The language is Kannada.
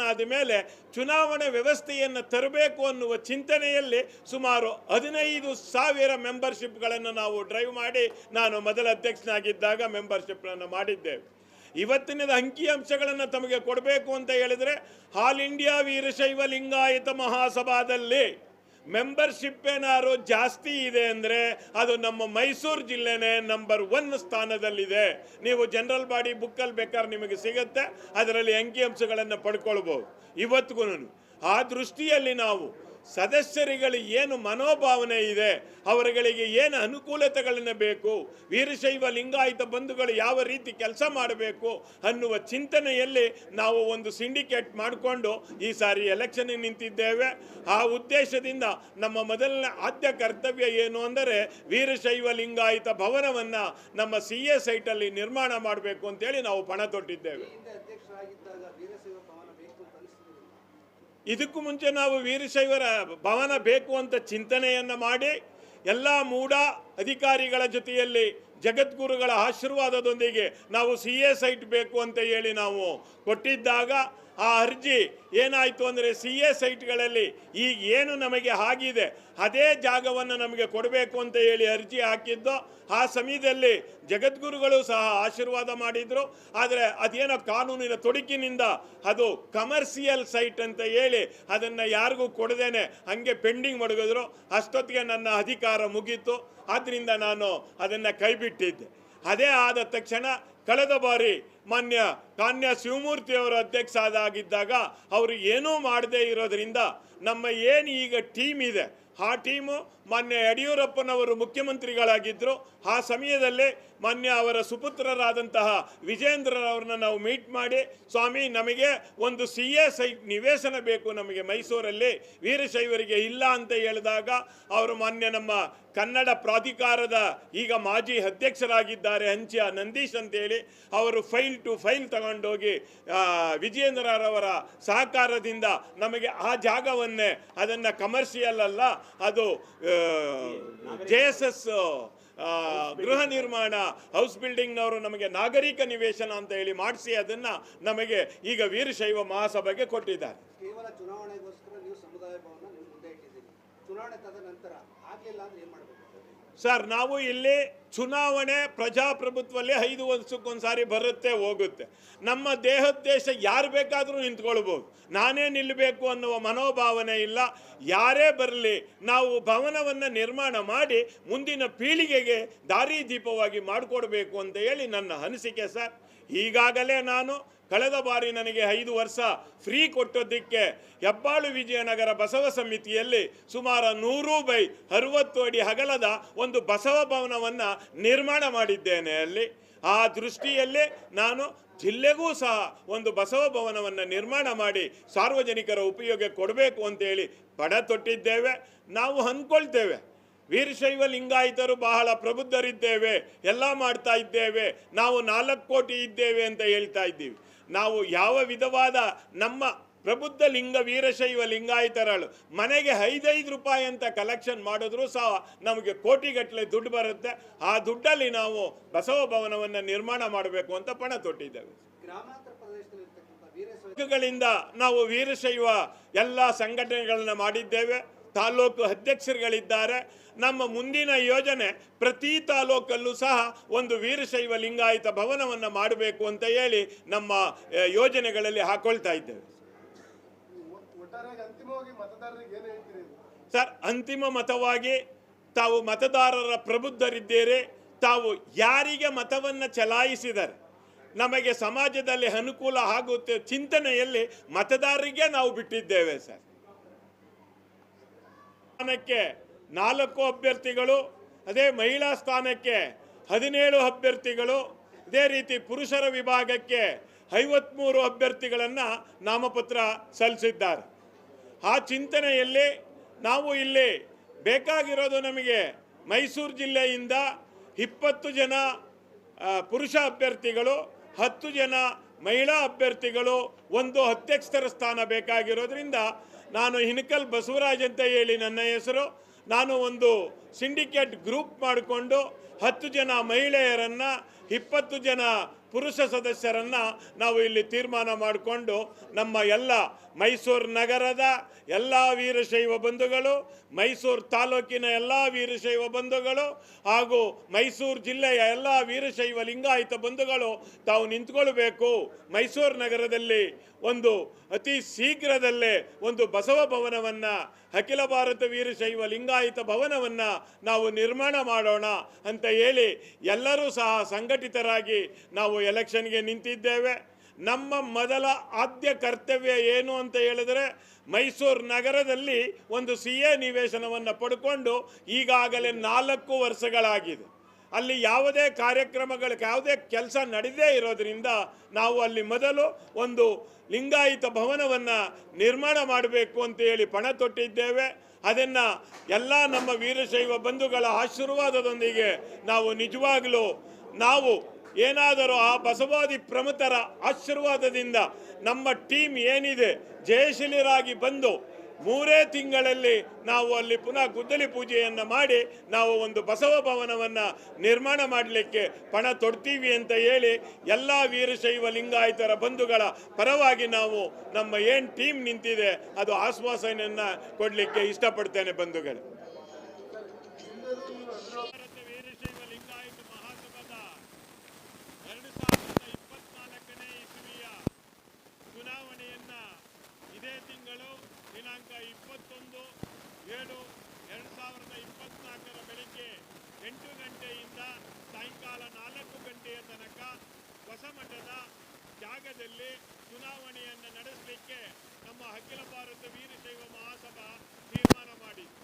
ಆದ ಮೇಲೆ ಚುನಾವಣೆ ವ್ಯವಸ್ಥೆಯನ್ನು ತರಬೇಕು ಅನ್ನುವ ಚಿಂತನೆಯಲ್ಲಿ ಸುಮಾರು 15,000 ಮೆಂಬರ್ಶಿಪ್ಗಳನ್ನು ನಾವು ಡ್ರೈವ್ ಮಾಡಿ ನಾನು ಮೊದಲ ಅಧ್ಯಕ್ಷನಾಗಿದ್ದಾಗ ಮೆಂಬರ್ಶಿಪ್ಗಳನ್ನು ಮಾಡಿದ್ದೇವೆ. ಇವತ್ತಿನ ಅಂಕಿಅಂಶಗಳನ್ನು ತಮಗೆ ಕೊಡಬೇಕು ಅಂತ ಹೇಳಿದರೆ ಆಲ್ ಇಂಡಿಯಾ ವೀರಶೈವ ಲಿಂಗಾಯತ ಮಹಾಸಭಾದಲ್ಲಿ ಮೆಂಬರ್ಶಿಪ್ ಏನಾದ್ರು ಜಾಸ್ತಿ ಇದೆ ಅಂದರೆ ಅದು ನಮ್ಮ ಮೈಸೂರು ಜಿಲ್ಲೆನೇ ನಂಬರ್ 1 ಸ್ಥಾನದಲ್ಲಿದೆ. ನೀವು ಜನರಲ್ ಬಾಡಿ ಬುಕ್ಕಲ್ಲಿ ಬೇಕಾದ್ರೆ ನಿಮಗೆ ಸಿಗುತ್ತೆ, ಅದರಲ್ಲಿ ಅಂಕಿಅಂಶಗಳನ್ನು ಪಡ್ಕೊಳ್ಬೋದು. ಇವತ್ತಿಗೂ ಆ ದೃಷ್ಟಿಯಲ್ಲಿ ನಾವು ಸದಸ್ಯರುಗಳು ಏನು ಮನೋಭಾವನೆ ಇದೆ, ಅವರುಗಳಿಗೆ ಏನು ಅನುಕೂಲತೆಗಳನ್ನು ಬೇಕು, ವೀರಶೈವ ಲಿಂಗಾಯತ ಬಂಧುಗಳು ಯಾವ ರೀತಿ ಕೆಲಸ ಮಾಡಬೇಕು ಅನ್ನುವ ಚಿಂತನೆಯಲ್ಲಿ ನಾವು ಒಂದು ಸಿಂಡಿಕೇಟ್ ಮಾಡಿಕೊಂಡು ಈ ಸಾರಿ ಎಲೆಕ್ಷನ್ಗೆ ನಿಂತಿದ್ದೇವೆ. ಆ ಉದ್ದೇಶದಿಂದ ನಮ್ಮ ಮೊದಲನೇ ಆದ್ಯ ಕರ್ತವ್ಯ ಏನು ಅಂದರೆ ವೀರಶೈವ ಲಿಂಗಾಯತ ಭವನವನ್ನು ನಮ್ಮ CA ಸೈಟಲ್ಲಿ ನಿರ್ಮಾಣ ಮಾಡಬೇಕು ಅಂತೇಳಿ ನಾವು ಪಣ ತೊಟ್ಟಿದ್ದೇವೆ. ಇದಕ್ಕೂ ಮುಂಚೆ ನಾವು ವೀರಶೈವರ ಭವನ ಬೇಕು ಅಂತ ಚಿಂತನೆಯನ್ನು ಮಾಡಿ ಎಲ್ಲ ಮೂಢ ಅಧಿಕಾರಿಗಳ ಜೊತೆಯಲ್ಲಿ ಜಗದ್ಗುರುಗಳ ಆಶೀರ್ವಾದದೊಂದಿಗೆ ನಾವು CA ಸೈಟ್ ಬೇಕು ಅಂತ ಹೇಳಿ ನಾವು ಕೊಟ್ಟಿದ್ದಾಗ ಆ ಅರ್ಜಿ ಏನಾಯಿತು ಅಂದರೆ CA ಸೈಟ್ಗಳಲ್ಲಿ ಈಗ ಏನು ನಮಗೆ ಆಗಿದೆ ಅದೇ ಜಾಗವನ್ನು ನಮಗೆ ಕೊಡಬೇಕು ಅಂತ ಹೇಳಿ ಅರ್ಜಿ ಹಾಕಿದ್ದು. ಆ ಸಮಯದಲ್ಲಿ ಜಗದ್ಗುರುಗಳು ಸಹ ಆಶೀರ್ವಾದ ಮಾಡಿದರು. ಆದರೆ ಅದೇನೋ ಕಾನೂನಿನ ತೊಡಕಿನಿಂದ ಅದು ಕಮರ್ಷಿಯಲ್ ಸೈಟ್ ಅಂತ ಹೇಳಿ ಅದನ್ನು ಯಾರಿಗೂ ಕೊಡದೇನೆ ಹಂಗೆ ಪೆಂಡಿಂಗ್ ಮಡಗಿದ್ರು. ಅಷ್ಟೊತ್ತಿಗೆ ನನ್ನ ಅಧಿಕಾರ ಮುಗೀತು. ಆದ್ದರಿಂದ ನಾನು ಅದನ್ನು ಕೈಬಿಟ್ಟಿದ್ದೆ. ಅದೇ ಆದ ತಕ್ಷಣ ಕಳೆದ ಬಾರಿ ಮಾನ್ಯ ಕಾನ್ಯ ಶಿವಮೂರ್ತಿಯವರು ಅಧ್ಯಕ್ಷ ಆಗಿದ್ದಾಗ ಅವರು ಏನೂ ಮಾಡದೇ ಇರೋದರಿಂದ ನಮ್ಮ ಏನು ಈಗ ಟೀಮ್ ಇದೆ ಆ ಟೀಮು ಮಾನ್ಯ ಯಡಿಯೂರಪ್ಪನವರು ಮುಖ್ಯಮಂತ್ರಿಗಳಾಗಿದ್ದರು. ಆ ಸಮಯದಲ್ಲಿ ಮಾನ್ಯ ಅವರ ಸುಪುತ್ರರಾದಂತಹ ವಿಜೇಂದ್ರರವ್ರನ್ನ ನಾವು ಮೀಟ್ ಮಾಡಿ, ಸ್ವಾಮಿ ನಮಗೆ ಒಂದು CA ಸೈಟ್ ನಿವೇಶನ ಬೇಕು ನಮಗೆ ಮೈಸೂರಲ್ಲಿ, ವೀರಶೈವರಿಗೆ ಇಲ್ಲ ಅಂತ ಹೇಳಿದಾಗ ಅವರು ಮಾನ್ಯ ನಮ್ಮ ಕನ್ನಡ ಪ್ರಾಧಿಕಾರದ ಈಗ ಮಾಜಿ ಅಧ್ಯಕ್ಷರಾಗಿದ್ದಾರೆ ಹಂಚ್ಯ ನಂದೀಶ್ ಅಂತೇಳಿ, ಅವರು ಫೈಲ್ ಟು ಫೈಲ್ ತಗೊಂಡೋಗಿ ವಿಜೇಂದ್ರರವರ ಸಹಕಾರದಿಂದ ನಮಗೆ ಆ ಜಾಗವನ್ನೇ ಅದನ್ನು ಕಮರ್ಷಿಯಲ್ ಅಲ್ಲ, ಅದು JSS ಗೃಹ ನಿರ್ಮಾಣ ಹೌಸ್ ಬಿಲ್ಡಿಂಗ್ನವರು ನಮಗೆ ನಾಗರಿಕ ನಿವೇಶನ ಅಂತ ಹೇಳಿ ಮಾಡಿಸಿ ಅದನ್ನು ನಮಗೆ ಈಗ ವೀರಶೈವ ಮಹಾಸಭೆಗೆ ಕೊಟ್ಟಿದ್ದಾರೆ. ಕೇವಲ ಚುನಾವಣೆಗೋಸ್ಕರ ನೀವು ಸಮುದಾಯ ಭವನ ನೀವು ಮುಂದೆ ಇಟ್ಟಿದ್ದೀರಿ. ಚುನಾವಣೆ ತದ ನಂತರ ಆಗಲಿಲ್ಲ ಅಂದ್ರೆ ಏನು ಮಾಡಬೇಕು ಸರ್? ನಾವು ಇಲ್ಲಿ ಚುನಾವಣೆ ಪ್ರಜಾಪ್ರಭುತ್ವದಲ್ಲಿ 5 ವರ್ಷಕ್ಕೊಂದ್ಸಾರಿ ಬರುತ್ತೆ ಹೋಗುತ್ತೆ. ನಮ್ಮ ದೇಹೋದ್ದೇಶ ಯಾರು ಬೇಕಾದರೂ ನಿಂತ್ಕೊಳ್ಬೋದು, ನಾನೇ ನಿಲ್ಲಬೇಕು ಅನ್ನುವ ಮನೋಭಾವನೆ ಇಲ್ಲ. ಯಾರೇ ಬರಲಿ ನಾವು ಭವನವನ್ನು ನಿರ್ಮಾಣ ಮಾಡಿ ಮುಂದಿನ ಪೀಳಿಗೆಗೆ ದಾರಿದೀಪವಾಗಿ ಮಾಡಿಕೊಡ್ಬೇಕು ಅಂತ ಹೇಳಿ ನನ್ನ ಅನಿಸಿಕೆ ಸರ್. ಈಗಾಗಲೇ ನಾನು ಕಳೆದ ಬಾರಿ ನನಗೆ 5 ವರ್ಷ ಫ್ರೀ ಕೊಟ್ಟದ್ದಕ್ಕೆ ಹೆಬ್ಬಾಳು ವಿಜಯನಗರ ಬಸವ ಸಮಿತಿಯಲ್ಲಿ ಸುಮಾರು 100/60 ಅಡಿ ಅಗಲದ ಒಂದು ಬಸವ ಭವನವನ್ನು ನಿರ್ಮಾಣ ಮಾಡಿದ್ದೇನೆ. ಅಲ್ಲಿ ಆ ದೃಷ್ಟಿಯಲ್ಲಿ ನಾನು ಜಿಲ್ಲೆಗೂ ಸಹ ಒಂದು ಬಸವ ಭವನವನ್ನು ನಿರ್ಮಾಣ ಮಾಡಿ ಸಾರ್ವಜನಿಕರ ಉಪಯೋಗ ಕೊಡಬೇಕು ಅಂತೇಳಿ ಪಣ ತೊಟ್ಟಿದ್ದೇವೆ. ನಾವು ಅಂದ್ಕೊಳ್ತೇವೆ ವೀರಶೈವ ಲಿಂಗಾಯತರು ಬಹಳ ಪ್ರಬುದ್ಧರಿದ್ದೇವೆ, ಎಲ್ಲ ಮಾಡ್ತಾ ಇದ್ದೇವೆ, ನಾವು 4 ಕೋಟಿ ಇದ್ದೇವೆ ಅಂತ ಹೇಳ್ತಾ ಇದ್ದೀವಿ. ನಾವು ಯಾವ ವಿಧವಾದ ನಮ್ಮ ಪ್ರಬುದ್ಧ ವೀರಶೈವ ಲಿಂಗಾಯತರಳು ಮನೆಗೆ 5 ರೂಪಾಯಿ ಅಂತ ಕಲೆಕ್ಷನ್ ಮಾಡಿದ್ರೂ ಸಹ ನಮಗೆ ಕೋಟಿಗಟ್ಟಲೆ ದುಡ್ಡು ಬರುತ್ತೆ. ಆ ದುಡ್ಡಲ್ಲಿ ನಾವು ಬಸವ ಭವನವನ್ನು ನಿರ್ಮಾಣ ಮಾಡಬೇಕು ಅಂತ ಪಣ ತೊಟ್ಟಿದ್ದೇವೆ. ಗ್ರಾಮಾಂತರ ಗಳಿಂದ ನಾವು ವೀರಶೈವ ಎಲ್ಲ ಸಂಘಟನೆಗಳನ್ನು ಮಾಡಿದ್ದೇವೆ. ತಾಲೂಕು ಅಧ್ಯಕ್ಷರುಗಳಿದ್ದಾರೆ. ನಮ್ಮ ಮುಂದಿನ ಯೋಜನೆ ಪ್ರತಿ ತಾಲೂಕಲ್ಲೂ ಸಹ ಒಂದು ವೀರಶೈವ ಲಿಂಗಾಯತ ಭವನವನ್ನು ಮಾಡಬೇಕು ಅಂತ ಹೇಳಿ ನಮ್ಮ ಯೋಜನೆಗಳಲ್ಲಿ ಹಾಕೊಳ್ತಾ ಇದ್ದೇವೆ. ಸರ್, ಅಂತಿಮ ಮತವಾಗಿ ತಾವು ಮತದಾರರ ಪ್ರಬುದ್ಧರಿದ್ದೀರಿ. ತಾವು ಯಾರಿಗೆ ಮತವನ್ನು ಚಲಾಯಿಸಿದರೆ ನಮಗೆ ಸಮಾಜದಲ್ಲಿ ಅನುಕೂಲ ಆಗುತ್ತೆ ಚಿಂತನೆಯಲ್ಲಿ ಮತದಾರರಿಗೆ ನಾವು ಬಿಟ್ಟಿದ್ದೇವೆ ಸರ್. ಸ್ಥಾನಕ್ಕೆ 4 ಅಭ್ಯರ್ಥಿಗಳು, ಅದೇ ಮಹಿಳಾ ಸ್ಥಾನಕ್ಕೆ 17 ಅಭ್ಯರ್ಥಿಗಳು, ಇದೇ ರೀತಿ ಪುರುಷರ ವಿಭಾಗಕ್ಕೆ 53 ಅಭ್ಯರ್ಥಿಗಳನ್ನು ನಾಮಪತ್ರ ಸಲ್ಲಿಸಿದ್ದಾರೆ. ಆ ಚಿಂತನೆಯಲ್ಲಿ ನಾವು ಇಲ್ಲಿ ಬೇಕಾಗಿರೋದು ನಮಗೆ ಮೈಸೂರು ಜಿಲ್ಲೆಯಿಂದ 20 ಜನ ಪುರುಷ ಅಭ್ಯರ್ಥಿಗಳು, 10 ಜನ ಮಹಿಳಾ ಅಭ್ಯರ್ಥಿಗಳು, 1 ಅಧ್ಯಕ್ಷರ ಸ್ಥಾನ ಬೇಕಾಗಿರೋದ್ರಿಂದ ನಾನು ಹಿನಕಲ್ ಬಸವರಾಜ್ ಅಂತ ಹೇಳಿ ನನ್ನ ಹೆಸರು. ನಾನು ಒಂದು ಸಿಂಡಿಕೇಟ್ ಗ್ರೂಪ್ ಮಾಡಿಕೊಂಡು 10 ಜನ ಮಹಿಳೆಯರನ್ನು 20 ಜನ ಪುರುಷ ಸದಸ್ಯರನ್ನು ನಾವು ಇಲ್ಲಿ ತೀರ್ಮಾನ ಮಾಡಿಕೊಂಡು ನಮ್ಮ ಎಲ್ಲ ಮೈಸೂರು ನಗರದ ಎಲ್ಲ ವೀರಶೈವ ಬಂಧುಗಳು, ಮೈಸೂರು ತಾಲೂಕಿನ ಎಲ್ಲ ವೀರಶೈವ ಬಂಧುಗಳು ಹಾಗೂ ಮೈಸೂರು ಜಿಲ್ಲೆಯ ಎಲ್ಲ ವೀರಶೈವ ಲಿಂಗಾಯತ ಬಂಧುಗಳು ತಾವು ನಿಂತ್ಕೊಳ್ಬೇಕು. ಮೈಸೂರು ನಗರದಲ್ಲಿ ಒಂದು ಅತಿ ಶೀಘ್ರದಲ್ಲೇ ಒಂದು ಬಸವ ಭವನವನ್ನು, ಅಖಿಲ ಭಾರತ ವೀರಶೈವ ಲಿಂಗಾಯತ ಭವನವನ್ನು ನಾವು ನಿರ್ಮಾಣ ಮಾಡೋಣ ಅಂತ ಹೇಳಿ ಎಲ್ಲರೂ ಸಹ ಸಂಘಟಿತರಾಗಿ ನಾವು ಎಲೆಕ್ಷನ್ಗೆ ನಿಂತಿದ್ದೇವೆ. ನಮ್ಮ ಮೊದಲ ಆದ್ಯ ಕರ್ತವ್ಯ ಏನು ಅಂತ ಹೇಳಿದ್ರೆ, ಮೈಸೂರು ನಗರದಲ್ಲಿ ಒಂದು CA ನಿವೇಶನವನ್ನು ಪಡ್ಕೊಂಡು ಈಗಾಗಲೇ 4 ವರ್ಷಗಳಾಗಿದೆ. ಅಲ್ಲಿ ಯಾವುದೇ ಕಾರ್ಯಕ್ರಮಗಳು, ಯಾವುದೇ ಕೆಲಸ ನಡೆದೇ ಇರೋದ್ರಿಂದ ನಾವು ಅಲ್ಲಿ ಮೊದಲು ಒಂದು ಲಿಂಗಾಯತ ಭವನವನ್ನು ನಿರ್ಮಾಣ ಮಾಡಬೇಕು ಅಂತ ಹೇಳಿ ಪಣ ತೊಟ್ಟಿದ್ದೇವೆ. ಅದನ್ನು ಎಲ್ಲ ನಮ್ಮ ವೀರಶೈವ ಬಂಧುಗಳ ಆಶೀರ್ವಾದದೊಂದಿಗೆ ನಾವು ನಿಜವಾಗಲೂ ನಾವು ಏನಾದರೂ ಆ ಬಸವಾದಿ ಪ್ರಮುಖರ ಆಶೀರ್ವಾದದಿಂದ ನಮ್ಮ ಟೀಮ್ ಏನಿದೆ ಜಯಶೀಲರಾಗಿ ಬಂದು 3 ತಿಂಗಳಲ್ಲಿ ನಾವು ಅಲ್ಲಿ ಪುನಃ ಗುದ್ದಲಿ ಪೂಜೆಯನ್ನು ಮಾಡಿ ನಾವು ಒಂದು ಬಸವ ಭವನವನ್ನು ನಿರ್ಮಾಣ ಮಾಡಲಿಕ್ಕೆ ಪಣ ತೊಡ್ತೀವಿ ಅಂತ ಹೇಳಿ ಎಲ್ಲ ವೀರಶೈವ ಲಿಂಗಾಯತರ ಬಂಧುಗಳ ಪರವಾಗಿ ನಾವು ನಮ್ಮ ಏನು ಟೀಮ್ ನಿಂತಿದೆ ಅದು ಆಶ್ವಾಸನೆಯನ್ನು ಕೊಡಲಿಕ್ಕೆ ಇಷ್ಟಪಡ್ತೇನೆ ಬಂಧುಗಳೇ. ವೀರಶೈವ ಲಿಂಗಾಯತ ಮಹಾಸಭಾದ 2024ನೇ ಇಸವಿಯ ಚುನಾವಣೆಯನ್ನು ಇದೇ ತಿಂಗಳು ದಿನಾಂಕ 21/7/2024 ಬೆಳಿಗ್ಗೆ 8 ಗಂಟೆಯಿಂದ ಸಾಯಂಕಾಲ 4 ಗಂಟೆಯ ತನಕ ಹೊಸಮಠದ ಜಾಗದಲ್ಲಿ ಚುನಾವಣೆಯನ್ನು ನಡೆಸಲಿಕ್ಕೆ ನಮ್ಮ ಅಖಿಲ ಭಾರತ ವೀರಶೈವ ಮಹಾಸಭಾ ತೀರ್ಮಾನ ಮಾಡಿದೆ.